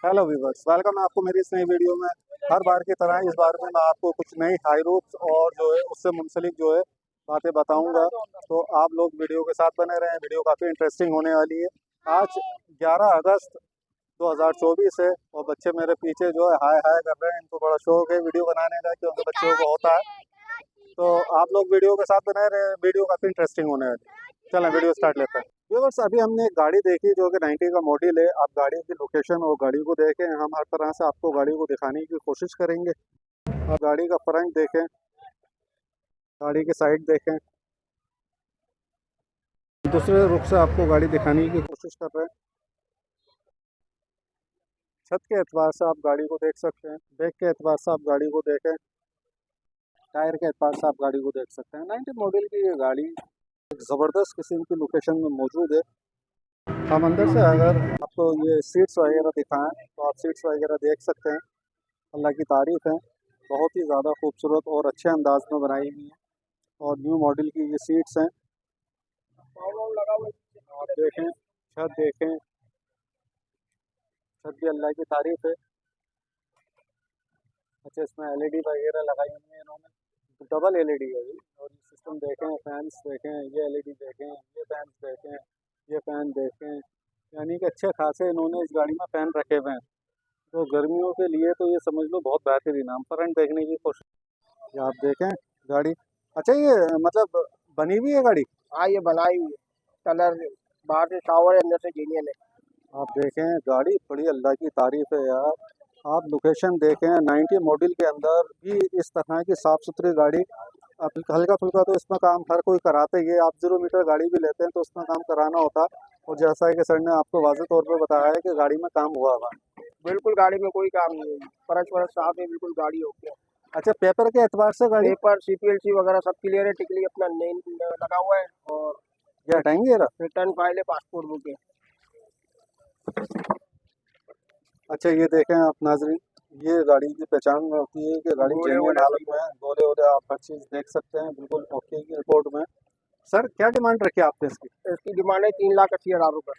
Hello viewers, welcome है आपको मेरी इस नई वीडियो में। हर बार की तरह इस बार में मैं आपको कुछ नई हाई रूट्स और जो है उससे मुंसलिक जो है बातें बताऊंगा। तो आप लोग वीडियो के साथ बने रहें, वीडियो काफ़ी इंटरेस्टिंग होने वाली है। आज 11 अगस्त 2024 है और बच्चे मेरे पीछे जो है हाय हाय कर रहे हैं। इनको बड़ा शौक है वीडियो बनाने का, क्योंकि बच्चों को होता है। तो आप लोग वीडियो के साथ बने रहे, वीडियो काफ़ी इंटरेस्टिंग होने वाली है। चलें वीडियो स्टार्ट लेते हैं। व्यूअर्स, अभी हमने एक गाड़ी देखी जो कि 90 का मॉडल है। आप गाड़ी की लोकेशन और गाड़ी को देखें, हम हर तरह से आपको गाड़ी को दिखाने की कोशिश करेंगे। आप गाड़ी का फ्रंट देखें, गाड़ी की साइड देखें, दूसरे रुख से आपको गाड़ी दिखाने की कोशिश कर रहे हैं। छत के एतबार से आप गाड़ी को देख सकते हैं, बैक के एतबार से आप गाड़ी को देखें, टायर के एतबार से आप गाड़ी को देख सकते हैं। 90 मॉडल की ये गाड़ी एक ज़बरदस्त किस्म की लोकेशन में मौजूद है। हम अंदर से अगर आपको ये सीट्स वगैरह दिखाएं तो आप सीट्स वगैरह देख सकते हैं। अल्लाह की तारीफ़ है, बहुत ही ज़्यादा खूबसूरत और अच्छे अंदाज में बनाई हुई है। और न्यू मॉडल की ये सीट्स हैं। आप देखें, छत देखें, छत भी अल्लाह की तारीफ़ है। अच्छा, इसमें एलईडी वगैरह लगाई हुई है इन्होंने, डबल एलईडी है ये। और ये सिस्टम देखें, फैंस देखें, ये एलईडी देखें, ये फैंस देखें, ये फ़ैन देखें। यानी कि अच्छे खासे इन्होंने इस गाड़ी में फ़ैन रखे हुए हैं। तो गर्मियों के लिए तो ये समझ लो बहुत बेहतरीन है। हम फ्रंट देखने की कोशिश, ये आप देखें गाड़ी। अच्छा, ये मतलब बनी हुई है गाड़ी? हाँ, ये बनाई हुई है। कलर बाहर से शावर है, अंदर से जीनियन है। आप देखें गाड़ी बड़ी अल्लाह की तारीफ़ है यार। आप लोकेशन देखें, 90 मॉडल के अंदर भी इस तरह की साफ़ सुथरी गाड़ी। अब हल्का फुल्का तो इसमें काम हर कोई कराते ही है। आप 0 मीटर गाड़ी भी लेते हैं तो उसमें काम कराना होता है। और जैसा कि सर ने आपको वाज़ेह तौर पे बताया है कि गाड़ी में काम हुआ हुआ है। बिल्कुल गाड़ी में कोई काम नहीं है, फर्श वर्श साफ है, बिल्कुल गाड़ी ओके है। अच्छा, पेपर के एतबार से गाड़ी पेपर सीपीएलसी वगैरह सब क्लियर है, टिकली अपना नेम लगा हुआ है और ये हटाएंगे जरा। रिटर्न फाइल है, पासपोर्ट बुक है। अच्छा, ये देखें आप नाजरीन, ये गाड़ी की पहचान होती है कि गाड़ी गोले जेन्युइन वोले हालत में है। गोले वोले आप हर चीज़ देख सकते हैं, बिल्कुल ओके की रिपोर्ट में। सर, क्या डिमांड रखी है आपने इसकी? इसकी डिमांड है 3,80,000 रुपये।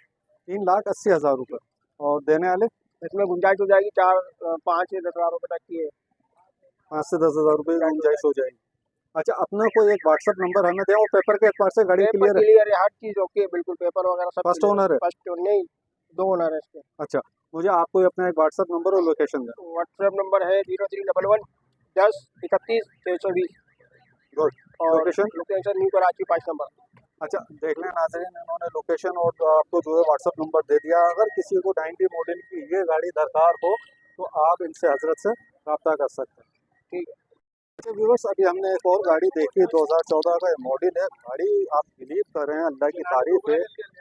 3,80,000 रुपये। और देने वाले इसमें गुंजाइश हो जाएगी, 5 से 10 हज़ार रुपये तक की है। 5 से 10 हज़ार रुपये की गुंजाइश हो जाएगी। अच्छा, अपना कोई एक व्हाट्सअप नंबर हमें दें और पेपर के एतबार से गाड़ी पेपर क्लियर है? क्लियर है, हर चीज़ ओके है, बिल्कुल पेपर वगैरह सब फर्स्ट क्लियर ओनर है। है? फर्स्ट नहीं, 2 ओनर है इसके। अच्छा, मुझे आपको अपना एक व्हाट्सअप नंबर और लोकेशन दें। व्हाट्सएप नंबर है 03111031 620। गुड। और location? Location new Karachi 5 number. अच्छा, देख लें नाज़रीन, इन्होंने लोकेशन और आपको जो है व्हाट्सअप नंबर दे दिया। अगर किसी को 90 मॉडल की ये गाड़ी दरकार हो तो आप इनसे हजरत से रब्ता कर सकते हैं। ठीक है। अच्छा व्यूअर्स, अभी हमने एक और गाड़ी देखी, 2014 का मॉडल है। गाड़ी आप बिलीव करें, अल्लाह की तारीफ़ है,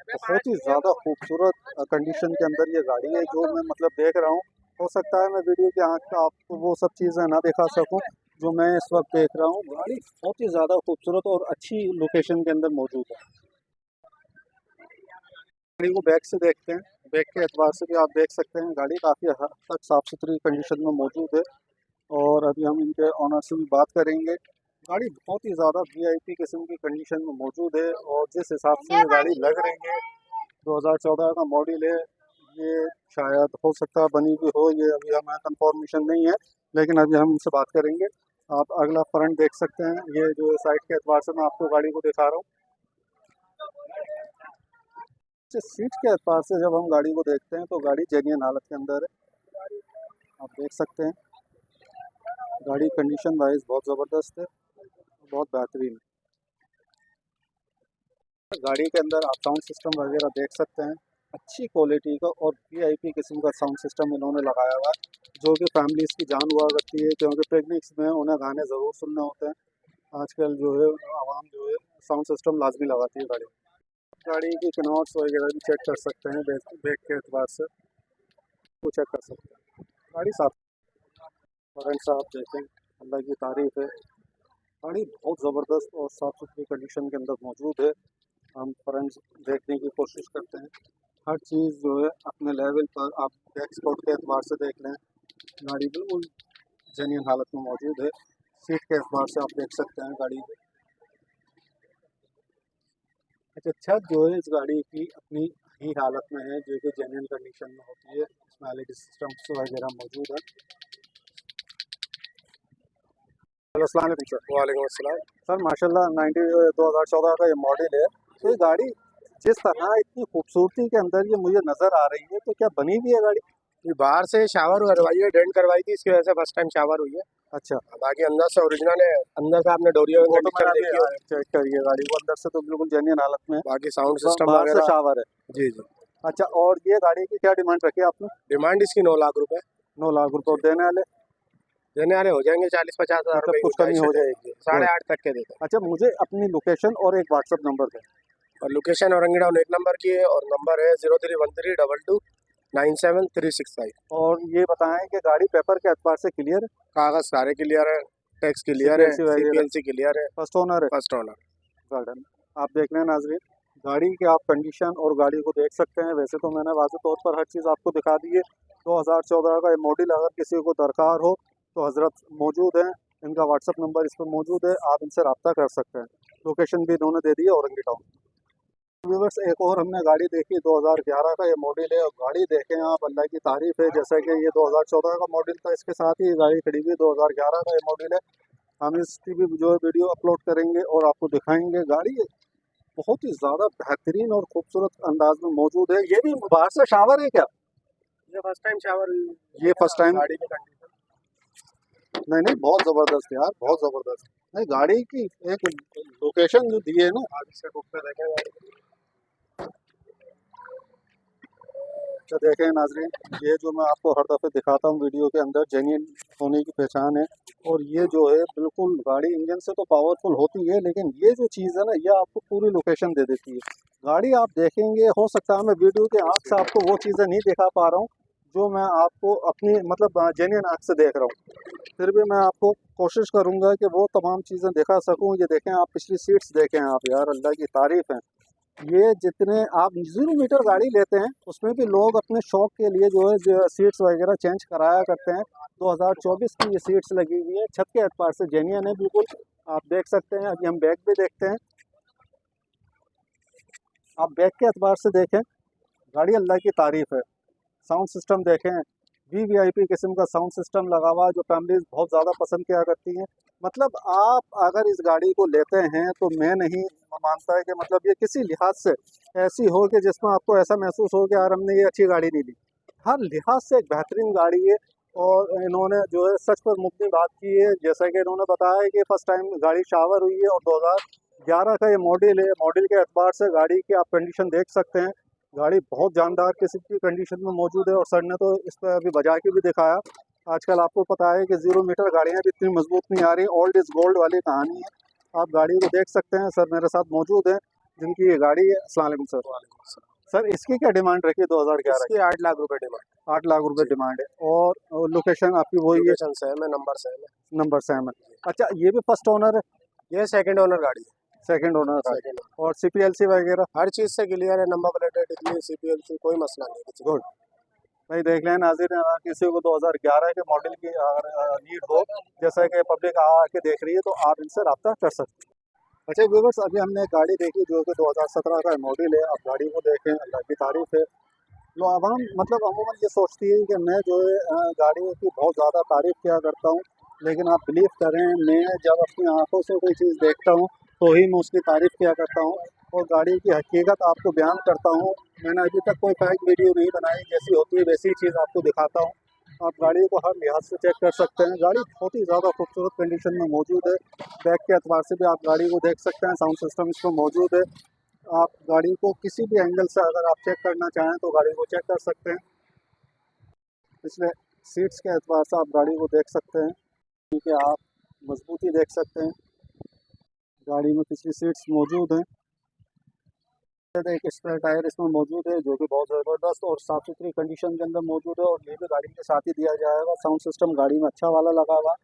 बहुत ही ज़्यादा खूबसूरत कंडीशन के अंदर ये गाड़ी है जो मैं मतलब देख रहा हूँ। हो सकता है मैं वीडियो के आँख का आपको वो सब चीज़ें ना दिखा सकूँ जो मैं इस वक्त देख रहा हूँ। गाड़ी बहुत ही ज़्यादा खूबसूरत और अच्छी लोकेशन के अंदर मौजूद है। गाड़ी को बैक से देखते हैं, बैक के एतबार से भी आप देख सकते हैं गाड़ी काफ़ी हद तक साफ़ सुथरी कंडीशन में मौजूद है। और अभी हम इनके ऑनर से भी बात करेंगे। गाड़ी बहुत ही ज़्यादा वीआईपी किस्म की कंडीशन में मौजूद है और जिस हिसाब से ये गाड़ी लग रही है, 2014 का मॉडल है। ये शायद हो सकता है बनी हुई हो, ये अभी हमें कंफर्मेशन नहीं है, लेकिन अभी हम इनसे बात करेंगे। आप अगला फ्रंट देख सकते हैं, ये जो साइड के एतबार से मैं आपको गाड़ी को दिखा रहा हूँ। सीट के एतबार से जब हम गाड़ी को देखते हैं तो गाड़ी जेन्युइन हालत के अंदर है। आप देख सकते हैं गाड़ी कंडीशन वाइज बहुत ज़बरदस्त है, बहुत बेहतरीन है। गाड़ी के अंदर आप साउंड सिस्टम वगैरह देख सकते हैं, अच्छी क्वालिटी का और वीआईपी किस्म का साउंड सिस्टम इन्होंने लगाया हुआ है, जो कि फैमिलीज़ की जान हुआ करती है, क्योंकि पिकनिक्स में उन्हें गाने ज़रूर सुनने होते हैं। आजकल जो है आवाम जो है साउंड सिस्टम लाजमी लगाती है गाड़ी में। गाड़ी की कनॉट्स वगैरह भी चेक कर सकते हैं, बैक के एतबार से वो चेक कर सकते हैं। गाड़ी साफ, फ्रंट से आप देखें, अल्लाह की तारीफ़ है। गाड़ी बहुत ज़बरदस्त और साफ़ सुथरी कंडीशन के अंदर मौजूद है। हम फ्रंट देखने की कोशिश करते हैं, हर चीज़ जो है अपने लेवल पर। आप बैक स्पॉट के एतबार से देख लें, गाड़ी बिल्कुल जेन्युइन हालत में मौजूद है। सीट के एतबार से आप देख सकते हैं गाड़ी को। अच्छा, छत जो है इस गाड़ी की अपनी ही हालत में है, जो कि जेन्युइन कंडीशन में होती है। इसमें एलईडी सिस्टम्स वगैरह मौजूद है। हेलो, अस्सलाम वालेकुम सर। वालेकुम अस्सलाम। सर माशाल्लाह 2014 का ये मॉडल है। तो ये गाड़ी जिस तरह इतनी खूबसूरती के अंदर ये मुझे नज़र आ रही है, तो क्या बनी हुई है गाड़ी? ये बाहर से शावर करवाई है, डेंट करवाई थी, इसकी वजह से फर्स्ट टाइम शावर हुई है। अच्छा, बाकी अंदर से ओरिजिनल है। अंदर से आपने डोरियो वो तो मैंने कंडीशन देखी होगी। चेक करिए गाड़ी को, अंदर से तो बिल्कुल जेन्युइन हालत में है। बाकी साउंड सिस्टम बाहर से वगैरह। शावर है। जी जी। अच्छा, और ये गाड़ी की क्या डिमांड रखी है आपने? डिमांड इसकी 9 लाख रुपए। 9 लाख रुपए। और देने वाले देने वाले हो जाएंगे 40-50 हज़ार मतलब रुपए कुछ कमी हो जाएगी। 8.5 तक के देते हैं। अच्छा, मुझे अपनी लोकेशन और एक व्हाट्सएप नंबर दें। और लोकेशन औरंगी टाउन 1 नंबर की है, और नंबर है 0313229735। और ये बताएं कि गाड़ी पेपर के एतबार से क्लियर है? कागज सारे क्लियर है, टैक्स क्लियर है, CPLC वगैरह CPLC क्लियर है, फर्स्ट ओनर है? First owner. गार्डन आप देख रहे हैं नाजरीन, गाड़ी की आप कंडीशन और गाड़ी को देख सकते हैं। वैसे तो मैंने वाज़ेह तौर पर हर चीज़ आपको दिखा दी है। 2014 का ये मॉडल अगर किसी को दरकार हो तो हज़रत मौजूद हैं। इनका व्हाट्सअप नंबर इस पर मौजूद है, आप इनसे रब्ता कर सकते हैं। लोकेशन भी इन्होंने दे दी है, औरंगी टाउन। व्यूवर्स, एक और हमने गाड़ी देखी 2011 का ये मॉडल है। और गाड़ी देखें आप, अल्लाह की तारीफ़ है। जैसा कि ये 2014 का मॉडल था, इसके साथ ही गाड़ी खड़ी हुई 2011 का ये मॉडल है। हम इसकी भी जो है वीडियो अपलोड करेंगे और आपको दिखाएंगे। गाड़ी बहुत ही ज़्यादा बेहतरीन और खूबसूरत अंदाज में मौजूद है। ये भी बाहर से शावर है क्या? ये फर्स्ट टाइम शावर। ये फर्स्ट टाइम? गाड़ी की कंडीशन नहीं नहीं, बहुत ज़बरदस्त यार, बहुत ज़बरदस्त। नहीं, गाड़ी की एक लोकेशन जो दी है ना, आगे से बुक पे देखें गाड़ी। तो देखें नाजरीन, ये जो मैं आपको हर दफ़े दिखाता हूँ वीडियो के अंदर, जेन्युइन होने की पहचान है। और ये जो है बिल्कुल गाड़ी इंजन से तो पावरफुल होती है, लेकिन ये जो चीज़ है ना, ये आपको पूरी लोकेशन दे देती है। गाड़ी आप देखेंगे, हो सकता है मैं वीडियो के आँख से आपको वो चीज़ें नहीं दिखा पा रहा हूँ जो मैं आपको अपनी मतलब जेन्युइन आँख से देख रहा हूँ। फिर भी मैं आपको कोशिश करूँगा कि वो तमाम चीज़ें दिखा सकूँ। ये देखें आप, पिछली सीट्स देखें आप, यार अल्लाह की तारीफ़ है। ये जितने आप 0 मीटर गाड़ी लेते हैं, उसमें भी लोग अपने शौक के लिए जो है सीट्स वगैरह चेंज कराया करते हैं। 2024 की ये सीट्स लगी हुई है, छत के एतबार से जेन्युइन है बिल्कुल। आप देख सकते हैं। अभी हम बैक भी देखते हैं, आप बैक के एतबार से देखें, गाड़ी अल्लाह की तारीफ़ है। साउंड सिस्टम देखें, वीवीआईपी किस्म का साउंड सिस्टम लगा हुआ है, जो फैमिलीज बहुत ज़्यादा पसंद किया करती हैं। मतलब आप अगर इस गाड़ी को लेते हैं तो मैं नहीं मानता है कि मतलब ये किसी लिहाज से ऐसी हो कि जिसमें आपको ऐसा महसूस हो कि यार हमने ये अच्छी गाड़ी नहीं ली। हर लिहाज से एक बेहतरीन गाड़ी है। और इन्होंने जो है सच पर मुब्नी बात की है। जैसा कि इन्होंने बताया है कि फर्स्ट टाइम गाड़ी शावर हुई है और 2011 का ये मॉडल है। मॉडल के एतबार से गाड़ी की आप कंडीशन देख सकते हैं। गाड़ी बहुत जानदार किस्म की कंडीशन में मौजूद है। और सर ने तो इस पर अभी बजा के भी दिखाया। आजकल आपको पता है कि 0 मीटर गाड़ियाँ भी इतनी मजबूत नहीं आ रही। ओल्ड इज़ गोल्ड वाली कहानी है। आप गाड़ी को देख सकते हैं। सर मेरे साथ मौजूद हैं, जिनकी ये गाड़ी है। अस्सलाम वालेकुम सर। सर इसकी क्या डिमांड रखी है 2011 की? इसकी 8 लाख रुपए डिमांड। 8 लाख रुपए डिमांड है। और लोकेशन आपकी वही है? लोकेशन सेम है, नंबर सेम है। नंबर सेम है। अच्छा, ये भी फर्स्ट ओनर है? ये सेकंड ओनर गाड़ी है। सेकंड ओनर है। Second owner. और CPLC वगैरह? हर चीज़ से क्लियर है, नंबर प्लेट है, CPLC, कोई मसला नहीं है। गुड। भाई देख लें नाज़रीन, अगर किसी को 2011 के मॉडल की अगर नीड हो, जैसा कि पब्लिक आके देख रही है, तो आप इनसे रब्ता कर सकते हैं। अच्छा व्यूवर्स, अभी हमने एक गाड़ी देखी जो कि 2017 का मॉडल है। आप गाड़ी को देखें, अल्लाह की तारीफ़ है। लो आवाम मतलब अमूमन ये सोचती है कि मैं जो है गाड़ियों की बहुत ज़्यादा तारीफ़ किया करता हूँ, लेकिन आप बिलीव करें, मैं जब अपनी आंखों से कोई चीज़ देखता हूँ तो ही मैं उसकी तारीफ़ किया करता हूँ और गाड़ी की हकीकत आपको बयान करता हूँ। मैंने अभी तक कोई फेक वीडियो नहीं बनाई, जैसी होती है वैसी चीज़ आपको दिखाता हूँ। आप गाड़ी को हर लिहाज से चेक कर सकते हैं। गाड़ी बहुत ही ज़्यादा खूबसूरत कंडीशन में मौजूद है। बैक के एतबार से भी आप गाड़ी को देख सकते हैं। साउंड सिस्टम इसमें मौजूद है। आप गाड़ी को किसी भी एंगल से अगर आप चेक करना चाहें तो गाड़ी को चेक कर सकते हैं। पिछले सीट्स के एतबार से आप गाड़ी को देख सकते हैं, क्योंकि आप मजबूती देख सकते हैं। गाड़ी में पिछली सीट्स मौजूद हैं। एक स्पेयर टायर इसमें मौजूद है, जो कि बहुत ज़बरदस्त और साफ़ सुथरी कंडीशन के अंदर मौजूद है। और ये भी गाड़ी के साथ ही दिया जाएगा। साउंड सिस्टम गाड़ी में अच्छा वाला लगा हुआ।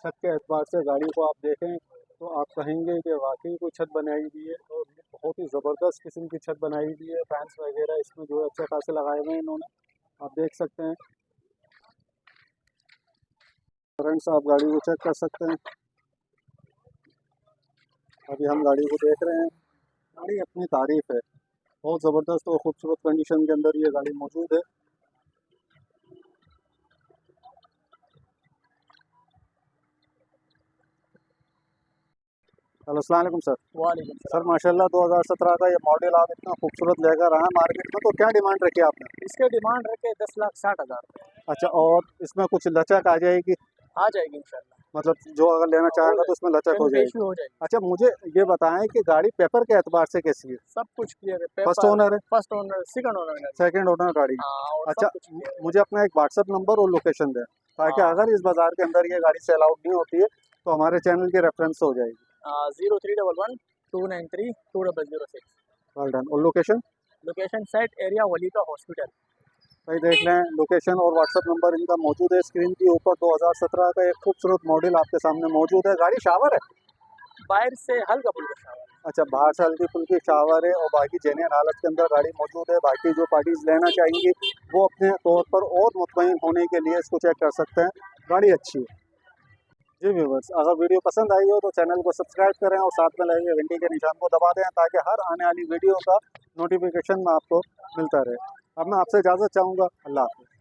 छत के एतबार से गाड़ी को आप देखें तो आप कहेंगे कि वाकई कोई छत बनाई हुई है। और ये बहुत ही ज़बरदस्त किस्म की छत बनाई हुई है। फैंस वगैरह इसमें जो है अच्छे खासे लगाए हुए हैं इन्होंने, आप देख सकते हैं। फ्रेंड्स, आप गाड़ी को चेक कर सकते हैं। अभी हम गाड़ी को देख रहे हैं। गाड़ी अपनी तारीफ़ है। बहुत ज़बरदस्त और खूबसूरत कंडीशन के अंदर ये गाड़ी मौजूद है। हेलो, अस्सलाम वालेकुम सर। वालेकुम सर सलाम। माशाल्लाह 2017 का ये मॉडल आप इतना खूबसूरत लेकर आए मार्केट में, तो क्या डिमांड रखी आपने? इसके डिमांड रखे 10,60,000 अच्छा, और इसमें कुछ लचक आ जाएगी? आ जाएगी इंशाल्लाह। मतलब जो अगर लेना हो चाहेगा तो जाएगी, उसमें लचक हो जाएगी। पेशी हो जाएगी। अच्छा, मुझे ये बताएं कि गाड़ी पेपर के एतबार से कैसी है? सब कुछ क्लियर है, फर्स्ट पेपर, ओनर है? फर्स्ट ओनर, सेकंड ओनर है। सेकंड ओनर गाड़ी है? हाँ, और अच्छा, सब कुछ क्लियर है। मुझे अपना एक व्हाट्सएप नंबर और लोकेशन दें, ताकि हाँ, अगर इस बाज़ार के अंदर ये गाड़ी सेल आउट नहीं होती है तो हमारे चैनल की रेफरेंस हो जाएगी। 0311-293-2006। Well done. और लोकेशन? लोकेशन सेट एरिया वलीका हॉस्पिटल। भाई देख लें, लोकेशन और व्हाट्सएप नंबर इनका मौजूद है स्क्रीन के ऊपर। 2017 का एक खूबसूरत मॉडल आपके सामने मौजूद है। गाड़ी शावर है? बाहर से हल्का फुल्का शावर। अच्छा, बाहर से हल्की फुल्की शावर है और बाकी जेन्युइन हालत के अंदर गाड़ी मौजूद है। बाकी जो पार्टीज लेना चाहेंगी वो अपने तौर पर और मुतमईन होने के लिए इसको चेक कर सकते हैं। गाड़ी अच्छी है। जी व्यूवर्स, अगर वीडियो पसंद आई हो तो चैनल को सब्सक्राइब करें और साथ में लगे घंटी के निशान को दबा दें, ताकि हर आने वाली वीडियो का नोटिफिकेशन आपको मिलता रहे। अब मैं आपसे इजाज़त चाहूँगा। अल्लाह हाफ़िज़।